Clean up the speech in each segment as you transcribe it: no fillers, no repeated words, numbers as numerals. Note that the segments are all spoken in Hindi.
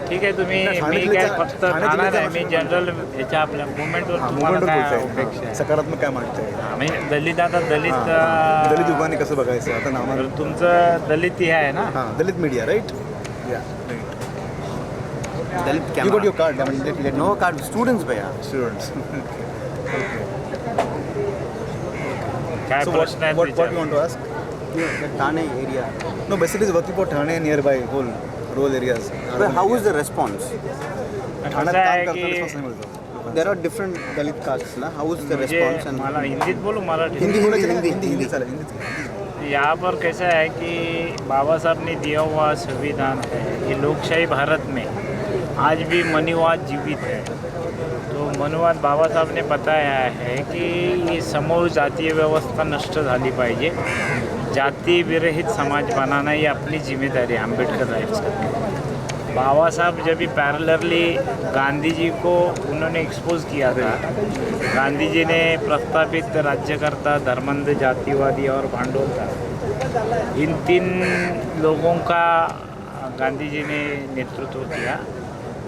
ठीक आहे तुम्ही ठाणे मी जिल्ह्याच्या- काय फक्त ठाणे ठाणार आहे जिल्ह्याच्या मी जनरल याच्या आपल्या मुवमेंटवर तुम्हाला मुवमेंटवर काय बोलतोय अपेक्षा आहे सकारात्मक काय मागताय म्हणजे दलित आता दलित दलित युगाने कसं बघायचं आता नामा तर तुमचं दलित हे आहे ना हां Dalit media right Dalit you got your card no card students भैया स्टुडंट्स काय So प्रश्न आहेत what you विचार. want to ask? Thane area. No, basically it's working for Thane and nearby whole rural areas. But how is the response? ठाण्यात कसं आहे काम करताना की response नाही मिळतो. There are different Dalit castes, na? How is the मुझे response? And मला हिंदीत बोलू मराठी हिंदी चालेल हिंदी यहाँ पर कैसा है कि बाबा साहब ने दिया हुआ संविधान है ये लोकशाही भारत में आज भी मनुवाद जीवित है तो मनुवाद बाबा साहब ने बताया है कि ये समूह जातीय व्यवस्था नष्ट झाली पाहिजे जाति विरहित समाज बनाना ही अपनी जिम्मेदारी है अम्बेडकर राइट्स का बाबा साहब जब भी पैरेलरली गांधी जी को उन्होंने एक्सपोज किया था गांधी जी ने प्रस्तावित राज्यकर्ता धर्मांध जातिवादी और भांडोल था इन तीन लोगों का गांधी जी ने नेतृत्व किया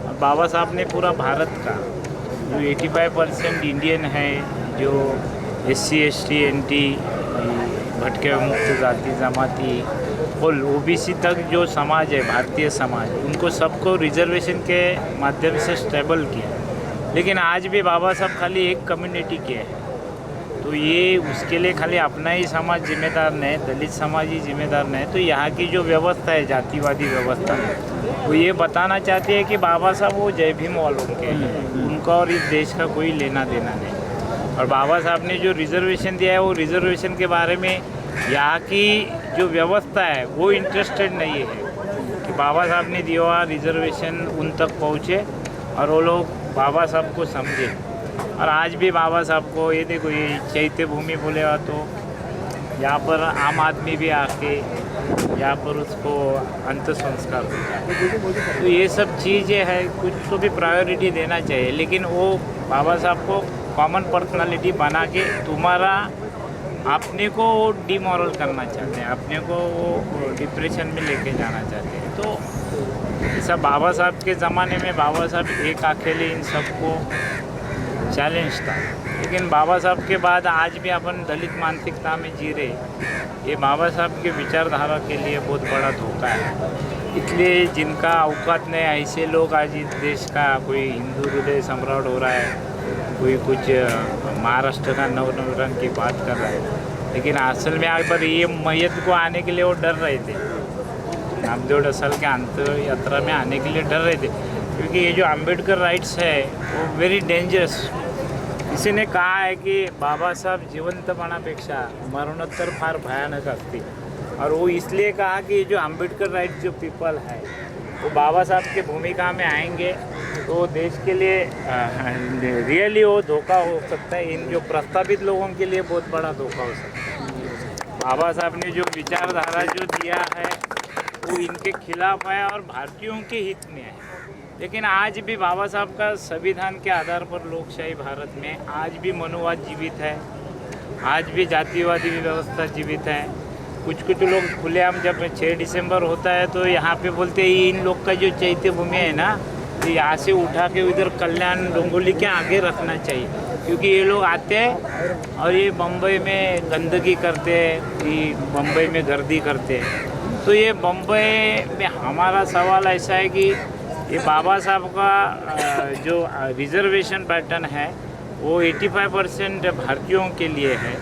और बाबा साहब ने पूरा भारत का जो 85% इंडियन है जो SC ST NT भटके मुक्त जाति जमाती और OBC तक जो समाज है भारतीय समाज उनको सबको रिजर्वेशन के माध्यम से स्टेबल किया लेकिन आज भी बाबा साहब खाली एक कम्युनिटी के हैं तो ये उसके लिए खाली अपना ही समाज जिम्मेदार नहीं दलित समाज ही जिम्मेदार नहीं तो यहाँ की जो व्यवस्था है जातिवादी व्यवस्था वो ये बताना चाहते हैं कि बाबा साहब वो जय भीम वालों के हैं उनका और इस देश का कोई लेना देना नहीं और बाबा साहब ने जो रिजर्वेशन दिया है वो रिजर्वेशन के बारे में यहाँ की जो व्यवस्था है वो इंटरेस्टेड नहीं है कि बाबा साहब ने दिया हुआ रिजर्वेशन उन तक पहुँचे और वो लोग बाबा साहब को समझे और आज भी बाबा साहब को ये देखो ये चैत्य भूमि बोलेगा तो यहाँ पर आम आदमी भी आके यहाँ पर उसको अंत संस्कार होता है तो ये सब चीज़ें हैं कुछ तो भी प्रायोरिटी देना चाहिए लेकिन वो बाबा साहब को कॉमन पर्सनालिटी बना के तुम्हारा अपने को डिमोरल करना चाहते हैं अपने को वो डिप्रेशन में लेके जाना चाहते हैं तो ऐसा बाबा साहब के ज़माने में बाबा साहब एक अकेले इन सबको चैलेंज था लेकिन बाबा साहब के बाद आज भी अपन दलित मानसिकता में जी रहे ये बाबा साहब के विचारधारा के लिए बहुत बड़ा धोखा है इसलिए जिनका औकात नहीं ऐसे लोग आज इस देश का कोई हिंदू हृदय सम्राट हो रहा है कोई कुछ महाराष्ट्र का नवनिर्माण की बात कर रहा है लेकिन असल में यहाँ पर ये मैयत को आने के लिए वो डर रहे थे नामदेव असल के अंत यात्रा में आने के लिए डर रहे थे क्योंकि ये जो अम्बेडकर राइट्स है वो वेरी डेंजरस किसी ने कहा है कि बाबा साहब जिवंतपणापेक्षा मरणोत्तर फार भयानक असते और वो इसलिए कहा कि जो अम्बेडकर राइट्स जो पीपल है वो बाबा साहब की भूमिका में आएंगे तो देश के लिए रियली वो धोखा हो सकता है इन जो प्रस्तावित लोगों के लिए बहुत बड़ा धोखा हो सकता है बाबा साहब ने जो विचारधारा जो दिया है वो इनके खिलाफ है और भारतीयों के हित में है लेकिन आज भी बाबा साहब का संविधान के आधार पर लोकशाही भारत में आज भी मनुवाद जीवित है आज भी जातिवादी व्यवस्था जीवित है कुछ लोग खुलेआम जब 6 दिसंबर होता है तो यहाँ पे बोलते हैं इन लोग का जो चैत्य भूमि है ना तो यहाँ से उठा के उधर कल्याण डोंगोली के आगे रखना चाहिए क्योंकि ये लोग आते हैं और ये बम्बई में गंदगी करते हैं ये बम्बई में गर्दी करते हैं तो ये बम्बई में हमारा सवाल ऐसा है कि ये बाबा साहब का जो रिजर्वेशन पैटर्न है वो 85% भारतीयों के लिए है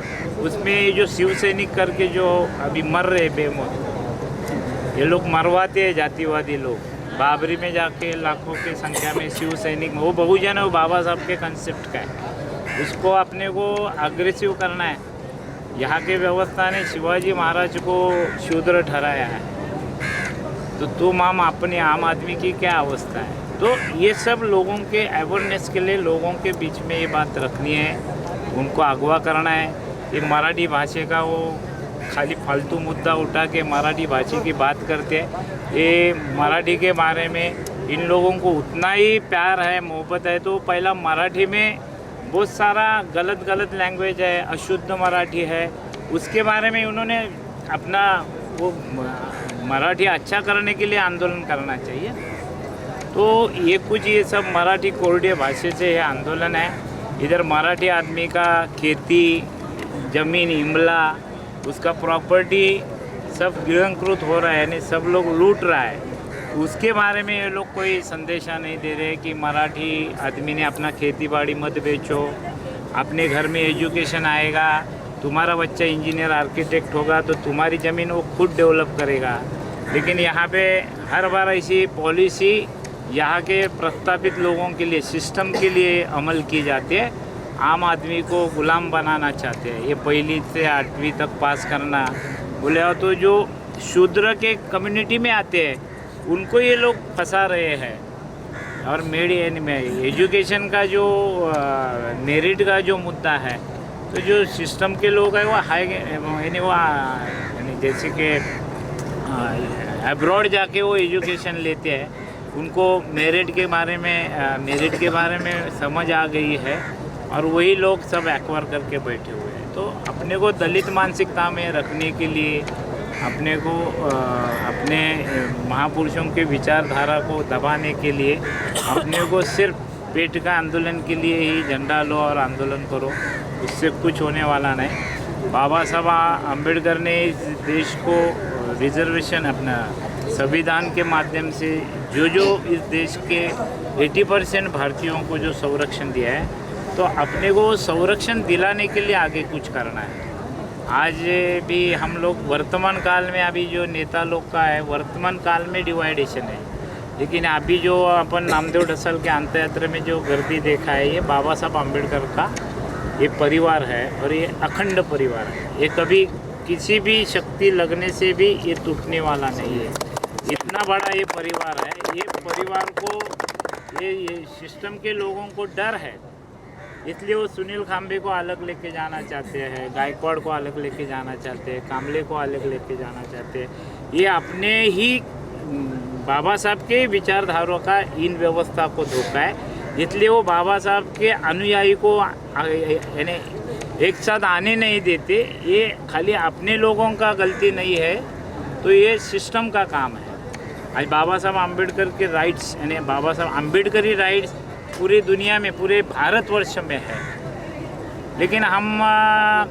उसमें जो शिव सैनिक करके जो अभी मर रहे बेमौत ये लोग मरवाते हैं जातिवादी लोग बाबरी में जाके लाखों की संख्या में शिव सैनिक वो बहुजन है वो बाबा साहब के कंसेप्ट का है उसको अपने को अग्रेसिव करना है यहाँ के व्यवस्था ने शिवाजी महाराज को शूद्र ठहराया है तो तुम अपने आम आदमी की क्या अवस्था है तो ये सब लोगों के अवेयरनेस के लिए लोगों के बीच में ये बात रखनी है उनको अगवा करना है ये मराठी भाषा का वो खाली फालतू मुद्दा उठा के मराठी भाषा की बात करते हैं ये मराठी के बारे में इन लोगों को उतना ही प्यार है मोहब्बत है तो पहला मराठी में बहुत सारा गलत लैंग्वेज है अशुद्ध मराठी है उसके बारे में उन्होंने अपना वो मराठी अच्छा करने के लिए आंदोलन करना चाहिए तो ये कुछ ये सब मराठी कोरडे भाषा से ये आंदोलन है। इधर मराठी आदमी का खेती, जमीन, इमला, उसका प्रॉपर्टी सब गिरंकृत हो रहा है, यानी सब लोग लूट रहा है। उसके बारे में ये लोग कोई संदेशा नहीं दे रहे कि मराठी आदमी ने अपना खेती बाड़ी मत बेचो, अपने घर में एजुकेशन आएगा, तुम्हारा बच्चा इंजीनियर आर्किटेक्ट होगा तो तुम्हारी ज़मीन वो खुद डेवलप करेगा। लेकिन यहाँ पे हर बार ऐसी पॉलिसी यहाँ के प्रस्तावित लोगों के लिए, सिस्टम के लिए अमल की जाती है। आम आदमी को गुलाम बनाना चाहते हैं। ये 1ली से 8वीं तक पास करना बोले हो तो जो शूद्र के कम्युनिटी में आते हैं उनको ये लोग फंसा रहे हैं। और एजुकेशन का जो मेरिट का जो मुद्दा है, तो जो सिस्टम के लोग हैं वो हाई यानी वो यानी जैसे कि अब्रॉड जाके वो एजुकेशन लेते हैं, उनको मेरिट के बारे में समझ आ गई है और वही लोग सब एक्वायर करके बैठे हुए हैं। तो अपने को दलित मानसिकता में रखने के लिए, अपने को अपने महापुरुषों के विचारधारा को दबाने के लिए, अपने को सिर्फ पेट का आंदोलन के लिए ही झंडा लो और आंदोलन करो, उससे कुछ होने वाला नहीं। बाबा साहब अम्बेडकर ने इस देश को रिजर्वेशन, अपना संविधान के माध्यम से जो इस देश के 80% भारतीयों को जो संरक्षण दिया है, तो अपने को संरक्षण दिलाने के लिए आगे कुछ करना है। आज भी हम लोग वर्तमान काल में, अभी जो नेता लोग का है वर्तमान काल में डिवाइडेशन है, लेकिन अभी जो अपन नामदेव ढसल के अंत्ययात्रा में जो गर्दी देखा है, ये बाबा साहब अम्बेडकर का ये परिवार है और ये अखंड परिवार है। ये कभी किसी भी शक्ति लगने से भी ये टूटने वाला नहीं है। इतना बड़ा ये परिवार है। ये परिवार को ये सिस्टम के लोगों को डर है, इसलिए वो सुनील खांबे को अलग लेके जाना चाहते हैं, गायकवाड़ को अलग लेके जाना चाहते हैं, कामले को अलग लेके जाना चाहते हैं। ये अपने ही बाबा साहब के विचारधारा का इन व्यवस्था को धोखा है, इसलिए वो बाबा साहब के अनुयायी को यानी एक साथ आने नहीं देते। ये खाली अपने लोगों का गलती नहीं है, तो ये सिस्टम का काम है। आज बाबा साहब अम्बेडकर के राइट्स, यानी बाबा साहब अम्बेडकरी राइट्स पूरी दुनिया में, पूरे भारतवर्ष में है, लेकिन हम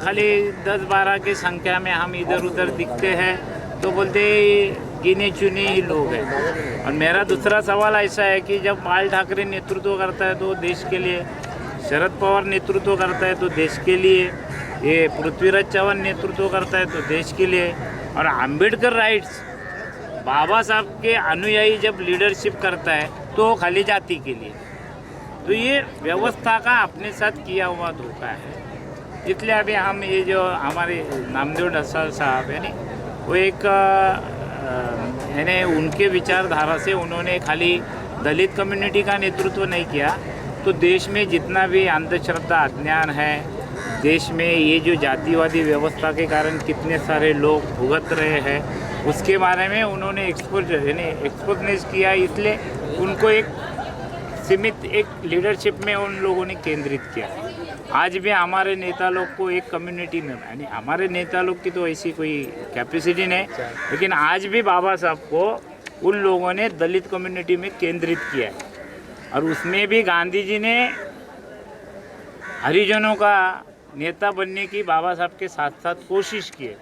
खाली 10-12 की संख्या में हम इधर उधर दिखते हैं, तो बोलते गिने चुने ही लोग हैं। और मेरा दूसरा सवाल ऐसा है कि जब बाल ठाकरे नेतृत्व करता है तो देश के लिए, शरद पवार नेतृत्व करता है तो देश के लिए, ये पृथ्वीराज चौहान नेतृत्व करता है तो देश के लिए, और अम्बेडकर राइट्स बाबा साहब के अनुयायी जब लीडरशिप करता है तो खाली जाति के लिए, तो ये व्यवस्था का अपने साथ किया हुआ धोखा है। इसलिए अभी हम ये जो हमारे नामदेव ढसाल साहब यानी वो एक यानी उनके विचारधारा से उन्होंने खाली दलित कम्युनिटी का नेतृत्व नहीं किया, तो देश में जितना भी अंधश्रद्धा, अज्ञान है, देश में ये जो जातिवादी व्यवस्था के कारण कितने सारे लोग भुगत रहे हैं, उसके बारे में उन्होंने एक्सपोजनेस किया। इसलिए उनको एक सीमित एक लीडरशिप में उन लोगों ने केंद्रित किया। आज भी हमारे नेता लोग को एक कम्युनिटी में, यानी हमारे नेता लोग की तो ऐसी कोई कैपेसिटी नहीं, लेकिन आज भी बाबा साहब को उन लोगों ने दलित कम्युनिटी में केंद्रित किया है। और उसमें भी गांधी जी ने हरिजनों का नेता बनने की बाबा साहब के साथ साथ कोशिश की है।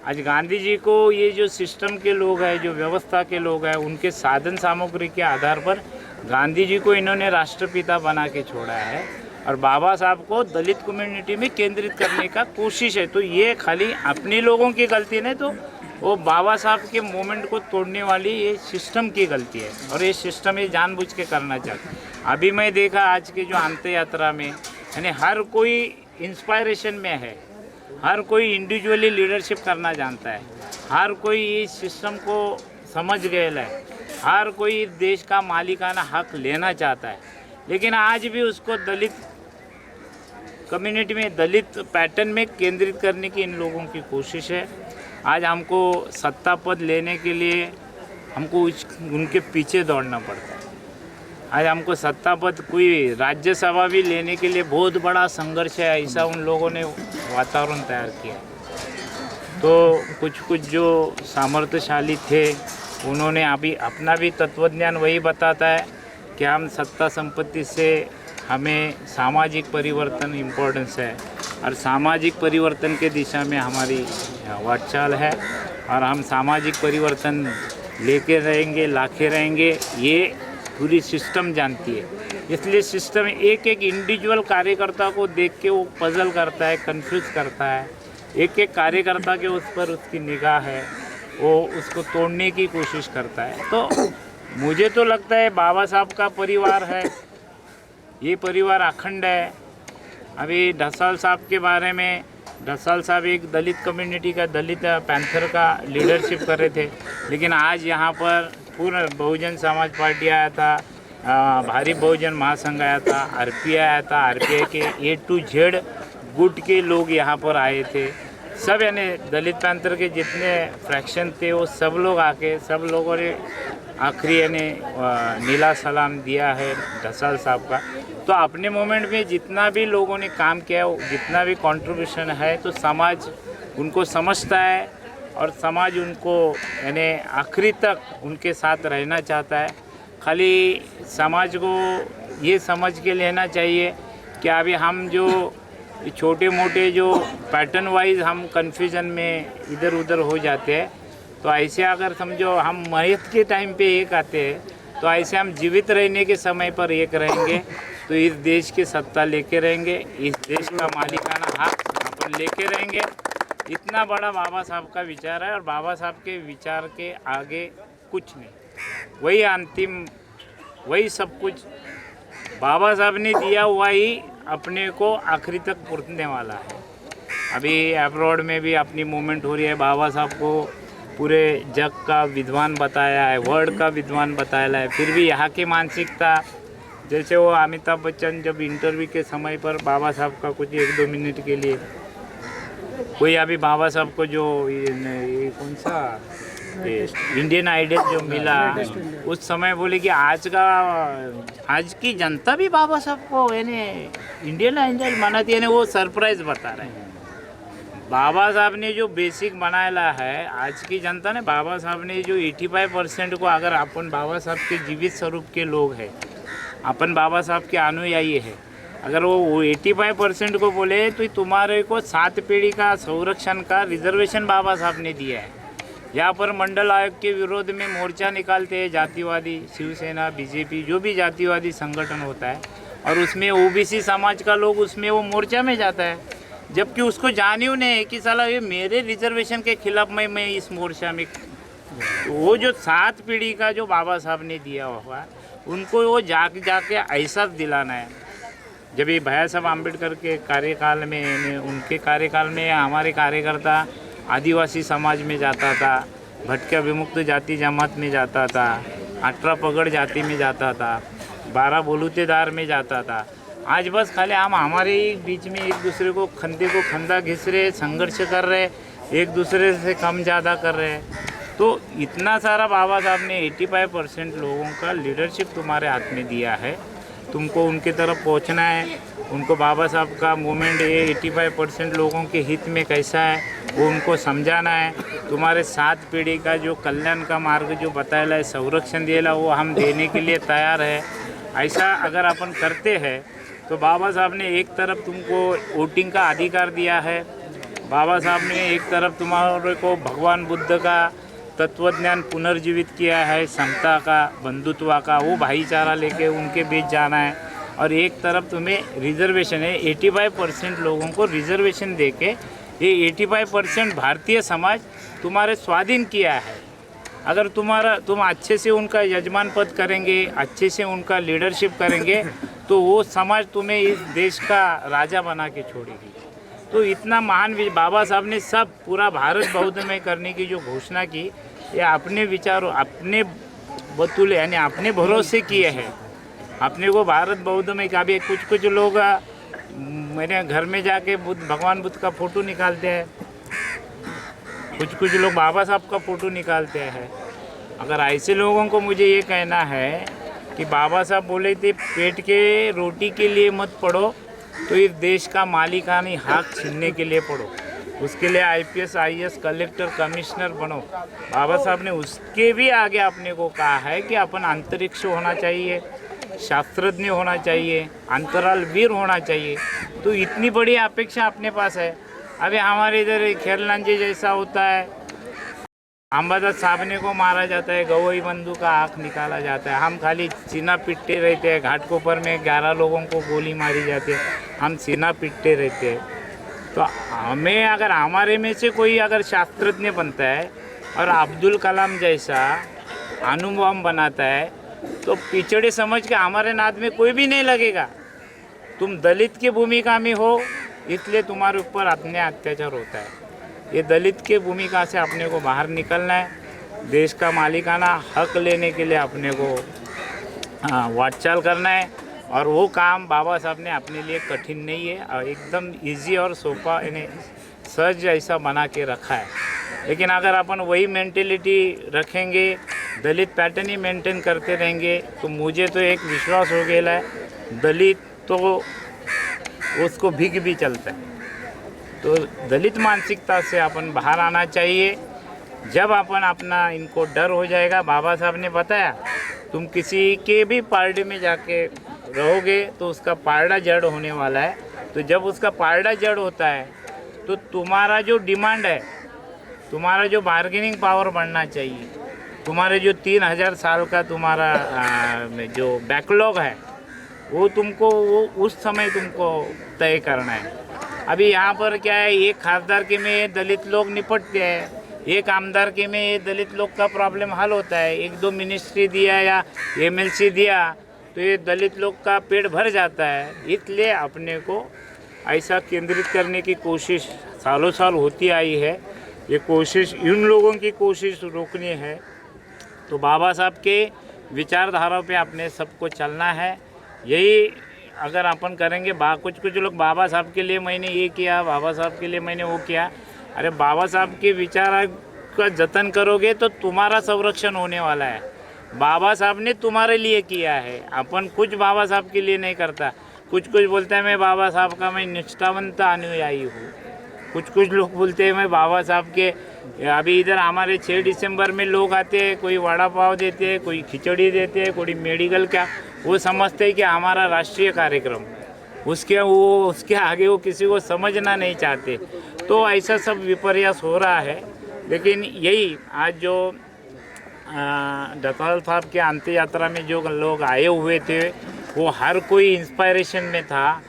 आज गांधी जी को ये जो सिस्टम के लोग हैं, जो व्यवस्था के लोग हैं, उनके साधन सामग्री के आधार पर गांधी जी को इन्होंने राष्ट्रपिता बना के छोड़ा है, और बाबा साहब को दलित कम्युनिटी में केंद्रित करने का कोशिश है। तो ये खाली अपने लोगों की गलती नहीं, तो वो बाबा साहब के मूवमेंट को तोड़ने वाली ये सिस्टम की गलती है, और ये सिस्टम ये जानबूझ के करना चाहता है। अभी मैं देखा आज के जो अंत्य यात्रा में, यानी हर कोई इंस्पायरेशन में है, हर कोई इंडिविजुअली लीडरशिप करना जानता है, हर कोई इस सिस्टम को समझ गया है, हर कोई देश का मालिकाना हक लेना चाहता है, लेकिन आज भी उसको दलित कम्युनिटी में, दलित पैटर्न में केंद्रित करने की इन लोगों की कोशिश है। आज हमको सत्ता पद लेने के लिए हमको उनके पीछे दौड़ना पड़ता है। आज हमको सत्ता पद, कोई राज्यसभा भी लेने के लिए बहुत बड़ा संघर्ष है, ऐसा उन लोगों ने वातावरण तैयार किया। तो कुछ जो सामर्थ्यशाली थे उन्होंने अभी अपना भी तत्वज्ञान वही बताता है कि हम सत्ता संपत्ति से हमें सामाजिक परिवर्तन इम्पोर्टेंस है और सामाजिक परिवर्तन के दिशा में हमारी वाटचाल है और हम सामाजिक परिवर्तन लेके रहेंगे, लाके रहेंगे, ये पूरी सिस्टम जानती है। इसलिए सिस्टम एक एक इंडिविजुअल कार्यकर्ता को देख के वो पजल करता है, कंफ्यूज करता है। एक एक कार्यकर्ता के उस पर उसकी निगाह है, वो उसको तोड़ने की कोशिश करता है। तो मुझे तो लगता है बाबा साहब का परिवार है, ये परिवार अखंड है। अभी ढसाल साहब के बारे में, ढसाल साहब एक दलित कम्युनिटी का, दलित पैंथर का लीडरशिप कर रहे थे, लेकिन आज यहाँ पर पूर्ण बहुजन समाज पार्टी आया था, भारी बहुजन महासंघ आया था, आरपीआई आया था, आरपीआई के A to Z गुट के लोग यहाँ पर आए थे। सब यानी दलित पैंथर के जितने फ्रैक्शन थे वो सब लोग आके, सब लोगों ने आखिरी यानी नीला सलाम दिया है ढसाल साहब का। तो अपने मोमेंट में जितना भी लोगों ने काम किया, जितना भी कंट्रीब्यूशन है, तो समाज उनको समझता है और समाज उनको यानी आखिरी तक उनके साथ रहना चाहता है। खाली समाज को ये समझ के लेना चाहिए कि अभी हम जो छोटे मोटे जो पैटर्न वाइज हम कन्फ्यूजन में इधर उधर हो जाते हैं, तो ऐसे अगर समझो हम मौत के टाइम पे एक आते हैं, तो ऐसे हम जीवित रहने के समय पर एक रहेंगे, तो इस देश की सत्ता लेके रहेंगे, इस देश का मालिकाना हक अपन लेके रहेंगे। इतना बड़ा बाबा साहब का विचार है और बाबा साहब के विचार के आगे कुछ नहीं, वही अंतिम, वही सब कुछ बाबा साहब ने दिया हुआ ही अपने को आखिरी तक पुरने वाला है। अभी अब्रॉड में भी अपनी मूवमेंट हो रही है, बाबा साहब को पूरे जग का विद्वान बताया है, वर्ल्ड का विद्वान बताया है। फिर भी यहाँ की मानसिकता, जैसे वो अमिताभ बच्चन जब इंटरव्यू के समय पर बाबा साहब का कुछ 1-2 मिनट के लिए कोई, अभी बाबा साहब को जो ये कौन सा इंडियन आइडल जो मिला, उस समय बोले कि आज की जनता भी बाबा साहब को यानी इंडियन आइडल मनाती है, वो सरप्राइज बता रहे हैं। बाबा साहब ने जो बेसिक बनाया है, आज की जनता ने बाबा साहब ने जो 85% को, अगर अपन बाबा साहब के जीवित स्वरूप के लोग हैं, अपन बाबा साहब के अनुयायी है, अगर वो 85% को बोले तो तुम्हारे को 7 पीढ़ी का संरक्षण का रिजर्वेशन बाबा साहब ने दिया है। यहाँ पर मंडल आयोग के विरोध में मोर्चा निकालते हैं जातिवादी, शिवसेना, बीजेपी, जो भी जातिवादी संगठन होता है, और उसमें ओबीसी समाज का लोग उसमें वो मोर्चा में जाता है, जबकि उसको जानी नहीं है कि साला ये मेरे रिजर्वेशन के खिलाफ मैं इस मोर्चा में। वो जो 7 पीढ़ी का जो बाबा साहब ने दिया हुआ, उनको वो जाके एहसास दिलाना है। जब ये भैया साहब आम्बेडकर के कार्यकाल में, उनके कार्यकाल में हमारे कार्यकर्ता आदिवासी समाज में जाता था, भटका विमुक्त जाति जमात में जाता था, 18 पगड़ जाति में जाता था, 12 बलूतेदार में जाता था। आज बस खाली हम हमारे बीच में एक दूसरे को खंदे को खंदा घिस रहे, संघर्ष कर रहे, एक दूसरे से कम ज़्यादा कर रहे हैं। तो इतना सारा बाबा साहब ने 85% लोगों का लीडरशिप तुम्हारे हाथ में दिया है, तुमको उनके तरफ पहुंचना है। उनको बाबा साहब का मूवमेंट ये 85% लोगों के हित में कैसा है वो उनको समझाना है। तुम्हारे 7 पीढ़ी का जो कल्याण का मार्ग जो बताया है, संरक्षण दिया, वो हम देने के लिए तैयार है। ऐसा अगर अपन करते हैं तो बाबा साहब ने एक तरफ तुमको वोटिंग का अधिकार दिया है, बाबा साहब ने एक तरफ तुम्हारे को भगवान बुद्ध का तत्वज्ञान पुनर्जीवित किया है, समता का, बंधुत्व का, वो भाईचारा लेके उनके बीच जाना है। और एक तरफ तुम्हें रिजर्वेशन है, 85% लोगों को रिजर्वेशन देके ये 85% भारतीय समाज तुम्हारे स्वाधीन किया है। अगर तुम अच्छे से उनका यजमान पद करेंगे, अच्छे से उनका लीडरशिप करेंगे, तो वो समाज तुम्हें इस देश का राजा बना के छोड़ेगी। तो इतना महान बाबा साहब ने सब पूरा भारत बौद्धमय करने की जो घोषणा की, ये अपने विचारों, अपने बतूले यानी अपने भरोसे किए हैं। अपने को भारत बौद्धमय का भी कुछ लोग मेरे घर में जाके भगवान बुद्ध का फ़ोटो निकालते हैं, कुछ लोग बाबा साहब का फ़ोटो निकालते हैं। अगर ऐसे लोगों को मुझे ये कहना है कि बाबा साहब बोले थे पेट के रोटी के लिए मत पढ़ो, तो इस देश का मालिकानी हक छीनने के लिए पढ़ो। उसके लिए IPS IAS कलेक्टर कमिश्नर बनो। बाबा साहब ने उसके भी आगे अपने को कहा है कि अपन अंतरिक्ष होना चाहिए, शास्त्रज्ञ होना चाहिए, अंतराल वीर होना चाहिए। तो इतनी बड़ी अपेक्षा अपने पास है। अभी हमारे इधर खेरलांजी जैसा होता है, अंबादास साहब को मारा जाता है, गवई बंधु का आँख निकाला जाता है, हम खाली सीना पिटते रहते हैं। घाटकोपर में 11 लोगों को गोली मारी जाती है, हम सीना पिटते रहते हैं। तो हमें अगर हमारे में से कोई अगर शास्त्रज्ञ बनता है और अब्दुल कलाम जैसा अणुबम बनाता है तो पिछड़े समझ के हमारे नाद में कोई भी नहीं लगेगा। तुम दलित की भूमिका में हो इसलिए तुम्हारे ऊपर अन्याय अत्याचार होता है। ये दलित के भूमिका से अपने को बाहर निकलना है। देश का मालिकाना हक लेने के लिए अपने को वाटचाल करना है। और वो काम बाबा साहब ने अपने लिए कठिन नहीं है और एकदम इजी और सोपा यानी सहज ऐसा बना के रखा है। लेकिन अगर अपन वही मेंटेलिटी रखेंगे, दलित पैटर्न ही मेंटेन करते रहेंगे तो मुझे तो एक विश्वास हो गया है, दलित तो उसको भीग भी चलता है। तो दलित मानसिकता से अपन बाहर आना चाहिए। जब अपन अपना इनको डर हो जाएगा, बाबा साहब ने बताया तुम किसी के भी पार्टी में जाके रहोगे तो उसका पारडा जड़ होने वाला है। तो जब उसका पारडा जड़ होता है तो तुम्हारा जो डिमांड है, तुम्हारा जो बार्गेनिंग पावर बढ़ना चाहिए, तुम्हारे जो 3000 साल का तुम्हारा जो बैकलॉग है वो तुमको वो उस समय तुमको तय करना है। अभी यहाँ पर क्या है, एक खासदार के में दलित लोग निपटते हैं, एक आमदार के में ये दलित लोग का प्रॉब्लम हल होता है। 1-2 मिनिस्ट्री दिया या MLC दिया तो ये दलित लोग का पेट भर जाता है। इसलिए अपने को ऐसा केंद्रित करने की कोशिश सालों साल होती आई है। ये कोशिश इन लोगों की कोशिश रोकनी है। तो बाबा साहब के विचारधारा पे अपने सबको चलना है। यही अगर अपन करेंगे, कुछ लोग बाबा साहब के लिए मैंने ये किया, बाबा साहब के लिए मैंने वो किया। अरे बाबा साहब के विचार का जतन करोगे तो तुम्हारा संरक्षण होने वाला है। बाबा साहब ने तुम्हारे लिए किया है, अपन कुछ बाबा साहब के लिए नहीं करता। कुछ बोलता है मैं बाबा साहब का मैं निष्ठावंत अनुयायी हूँ, कुछ लोग बोलते हैं मैं बाबा साहब के। अभी इधर हमारे 6 दिसंबर में लोग आते हैं, कोई वड़ा पाव देते हैं, कोई खिचड़ी देते हैं, कोई मेडिकल का, वो समझते हैं कि हमारा राष्ट्रीय कार्यक्रम, उसके आगे वो किसी को समझना नहीं चाहते। तो ऐसा सब विपर्यास हो रहा है। लेकिन यही आज जो दत्ताल साहब के अंत्य यात्रा में जो लोग आए हुए थे वो हर कोई इंस्पायरेशन में था,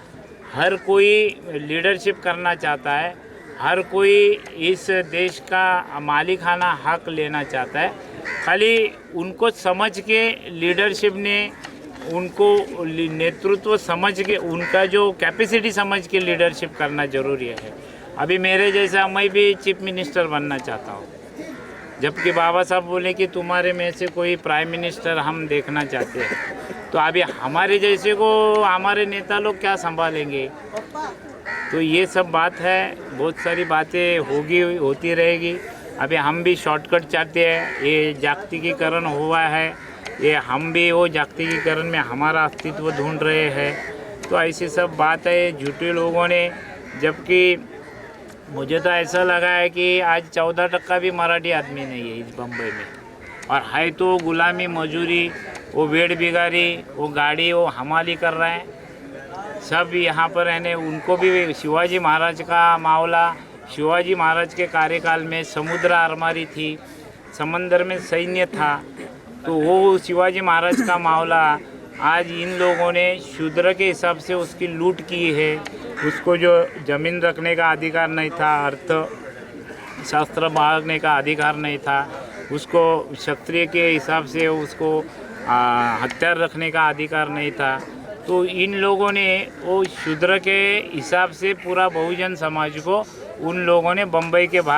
हर कोई लीडरशिप करना चाहता है, हर कोई इस देश का मालिकाना हक लेना चाहता है। खाली उनको समझ के लीडरशिप ने उनको नेतृत्व समझ के उनका जो कैपेसिटी समझ के लीडरशिप करना ज़रूरी है। अभी मेरे जैसा मैं भी चीफ मिनिस्टर बनना चाहता हूँ, जबकि बाबा साहब बोले कि तुम्हारे में से कोई प्राइम मिनिस्टर हम देखना चाहते हैं। तो अभी हमारे जैसे को हमारे नेता लोग क्या संभालेंगे? तो ये सब बात है, बहुत सारी बातें होती रहेगी। अभी हम भी शॉर्टकट चाहते हैं, ये जागतिकीकरण हुआ है, ये हम भी वो जागतिकीकरण में हमारा अस्तित्व ढूंढ रहे हैं। तो ऐसी सब बात है झूठे लोगों ने। जबकि मुझे तो ऐसा लगा है कि आज 14% भी मराठी आदमी नहीं है इस बम्बई में, और है तो गुलामी मजूरी, वो वेड़ बिगारी, वो गाड़ी, वो हमाली कर रहे हैं सब यहाँ पर रहने। उनको भी शिवाजी महाराज का मावला, शिवाजी महाराज के कार्यकाल में समुद्र आरमारी थी, समंदर में सैन्य था, तो वो शिवाजी महाराज का मावला आज इन लोगों ने शूद्र के हिसाब से उसकी लूट की है। उसको जो ज़मीन रखने का अधिकार नहीं था, अर्थशास्त्र मांगने का अधिकार नहीं था, उसको क्षत्रिय के हिसाब से उसको हथियार रखने का अधिकार नहीं था। तो इन लोगों ने वो शूद्र के हिसाब से पूरा बहुजन समाज को उन लोगों ने बम्बई के बाहर